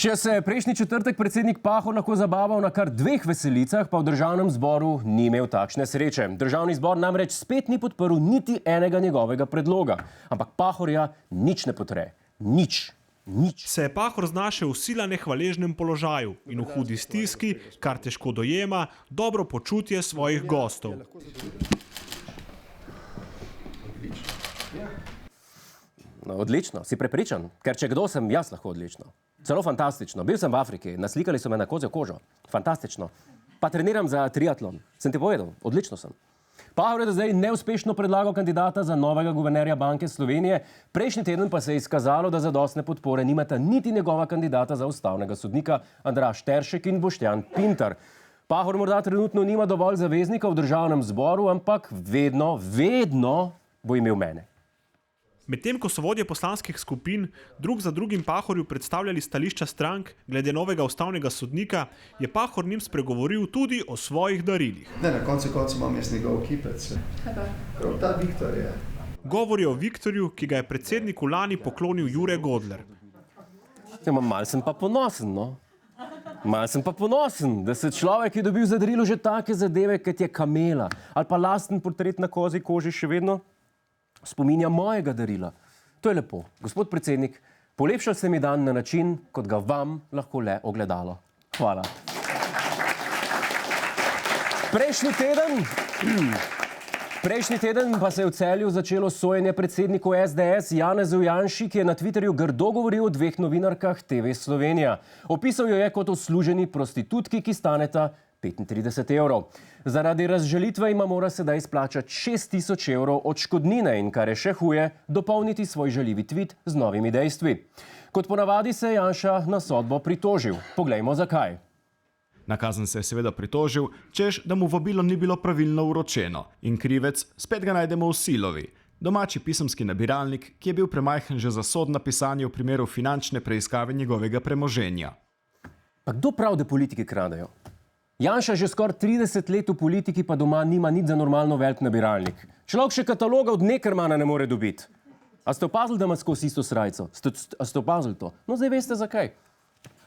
Če se je prejšnji četrtek predsednik Pahor lahko zabaval na kar 2 veselicah, pa v državnem zboru ni imel takšne sreče. Državni zbor namreč spet ni podprl niti enega njegovega predloga. Ampak Pahorja nič ne potre. Nič. Se je Pahor znašel v sila nehvaležnem položaju in v hudi stiski, kar težko dojema, dobro počutje svojih gostov. No, odlično, si prepričan? Ker če kdo, sem jaz lahko odlično. Celo fantastično. Bil sem v Afriki, naslikali so me na kozjo kožo. Fantastično. Pa treniram za triatlon. Sem ti povedal, odlično sem. Pahor je do zdaj neuspešno predlagal kandidata za novega guvernerja Banke Slovenije, prejšnji teden pa se je izkazalo, da zadostne podpore nimata niti njegova kandidata za ustavnega sodnika Andraž Teršek in Boštjan Pintar. Pahor morda trenutno nima dovolj zaveznikov v državnem zboru, ampak vedno bo imel mene. Medtem ko so vodje poslanskih skupin drug za drugim Pahorju predstavljali stališča strank glede novega ustavnega sodnika, je Pahor njim spregovoril tudi o svojih darilih. Ne, na koncu imam jaz njegov kipec. Prav ta Viktor je. Govori o Viktorju, ki ga je predsedniku lani poklonil Jure Godler. Ja, mal sem pa ponosen, no. Mal sem pa ponosen, da se človek je dobil za darilo že take zadeve, kot je kamela ali pa lasten portret na kozji koži še vedno spominja mojega darila. To je lepo. Gospod predsednik, polepšal ste mi dan na način, kot ga vam lahko le ogledalo. Hvala. Prejšnji teden pa se je v Celju začelo sojenje predsedniku SDS Janezu Janši, ki je na Twitterju grdo govoril o 2 novinarkah TV Slovenija. Opisal jo je kot odsluženi prostitutki, ki staneta 35 evrov. Zaradi razžalitve ima mora sedaj izplačati 6.000 evrov odškodnine in, kar je še huje, dopolniti svoj žaljivi tweet z novimi dejstvi. Kot ponavadi se je Janša na sodbo pritožil. Poglejmo zakaj. Na kazen se je seveda pritožil, češ, da mu vabilo ni bilo pravilno vročeno. In krivec spet ga najdemo v Silovi. Domači pisemski nabiralnik, ki je bil premajhen že za sodno pisanje v primeru finančne preiskave njegovega premoženja. Pa kdo prav, da politiki kradejo? Janša že skoraj 30 let v politiki, pa doma nima nič za normalno velik nabiralnik. Človek še kataloga od Neckermana ne more dobiti. A ste opazili, da ima skozi isto srajco? A ste opazili to? No, zdaj veste zakaj.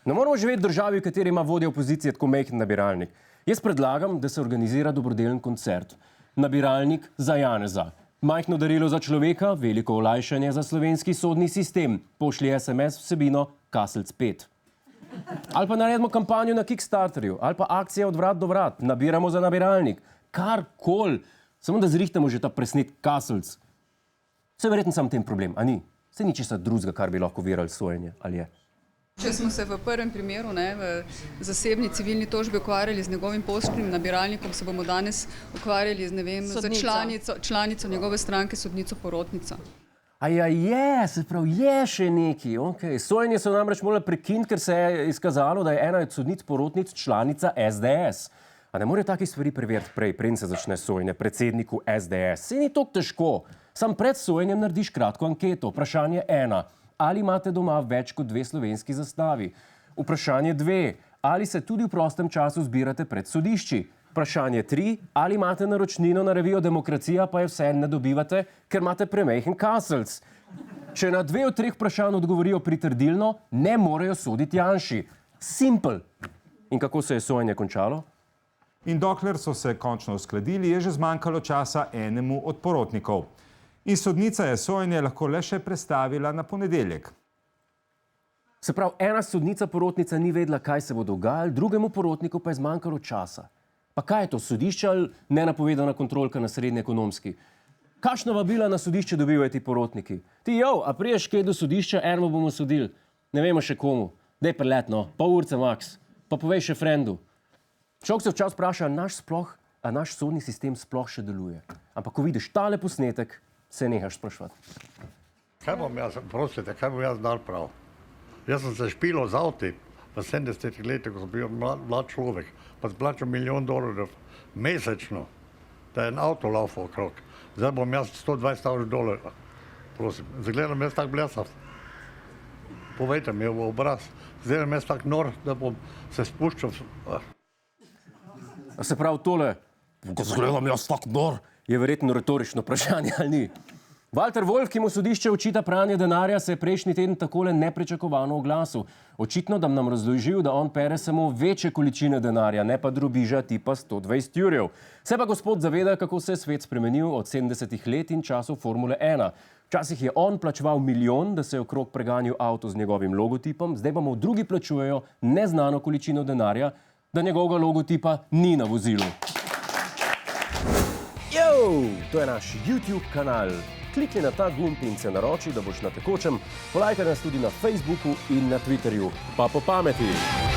Ne moramo živeti v državi, v kateri ima vodja opozicije tako majhen nabiralnik. Jaz predlagam, da se organizira dobrodelen koncert. Nabiralnik za Janeza. Majhno darilo za človeka, veliko olajšanje za slovenski sodni sistem. Pošlji SMS vsebino Kaselc 5. Ali pa naredimo kampanjo na Kickstarterju, ali pa akcija od vrat do vrat, nabiramo za nabiralnik, karkoli, samo da zrihtamo že ta presnet Kaselc. Vse verjetno sam tem problem, a ni? Vse ni česa drugega, kar bi lahko virali sojenje, ali je? Če smo se v prvem primeru, v zasebni civilni tožbi ukvarjali z njegovim poštnim nabiralnikom, se bomo danes ukvarjali z članico njegove stranke, sodnico porotnico. Aja je, se pravi, je še neki, okej. Sojenje so namreč morali prekiniti, ker se je izkazalo, da je ena od sodnic porotnic članica SDS. A ne more takih stvari preveriti prej, preden se začne sojenje predsedniku SDS? Saj ni toliko težko. Sam pred sojenjem narediš kratko anketo. Vprašanje 1. Ali imate doma več kot 2 slovenski zastavi? Vprašanje 2. Ali se tudi v prostem času zbirate pred sodišči? Vprašanje 3. Ali imate naročnino na revijo Demokracija, pa je vse ne dobivate, ker imate premajhen Kaselc? Če na 2 od 3 vprašanj odgovorijo pritrdilno, ne morejo soditi Janši. Simple. In kako se je sojenje končalo? In dokler so se končno uskladili, je že zmanjkalo časa enemu od porotnikov. In sodnica je sojenje lahko le še prestavila na ponedeljek. Se pravi, ena sodnica porotnica ni vedela, kaj se bo dogajalo, drugemu porotniku pa je zmanjkalo časa. Pa kaj je to, sodišče ali nenapovedana kontrolka na srednji ekonomski? Kakšna vabila na sodišče dobivajo ti porotniki? Ti, a priješ kaj do sodišča, enemu bomo sodili. Ne vemo še komu. Dej prelet, no, pol urce max. Pa povej še frendu. Človek se včasih vpraša, a naš sodni sistem sploh še deluje. Ampak ko vidiš tale posnetek, se nehaš spraševati. Kaj bom jaz, prosite, kaj bom jaz dal prav? Jaz sem se špilal z avti v 70 letih, ko sem bil mlad človek, pa splačal $1 milijon mesečno, da je en avto laufal okrog. Zdaj bom jaz $120,000. Prosim, zagledam jaz tak blesav. Povejte mi v obraz. Zagledam jaz tak nor, da bom se spuščal. A se pravi tole, ko zgledam jaz tak nor, je verjetno retorično vprašanje, ali ni? Walter Wolf, ki mu sodišče očita pranje denarja, se je prejšnji teden takole nepričakovano oglasil. Očitno, da nam razložil, da on pere samo večje količine denarja, ne pa drobiža tipa 120 jurjev. Se pa gospod zaveda, kako se je svet spremenil od 70 let in časov Formule 1. Včasih je on plačeval milijon, da se je okrog preganjal avto z njegovim logotipom, zdaj pa mu drugi plačujejo neznano količino denarja, da njegovega logotipa ni na vozilu. To je naš YouTube kanal. Klikni na ta gumb in se naroči, da boš na tekočem. Polajkaj nas tudi na Facebooku in na Twitterju. Pa po pameti!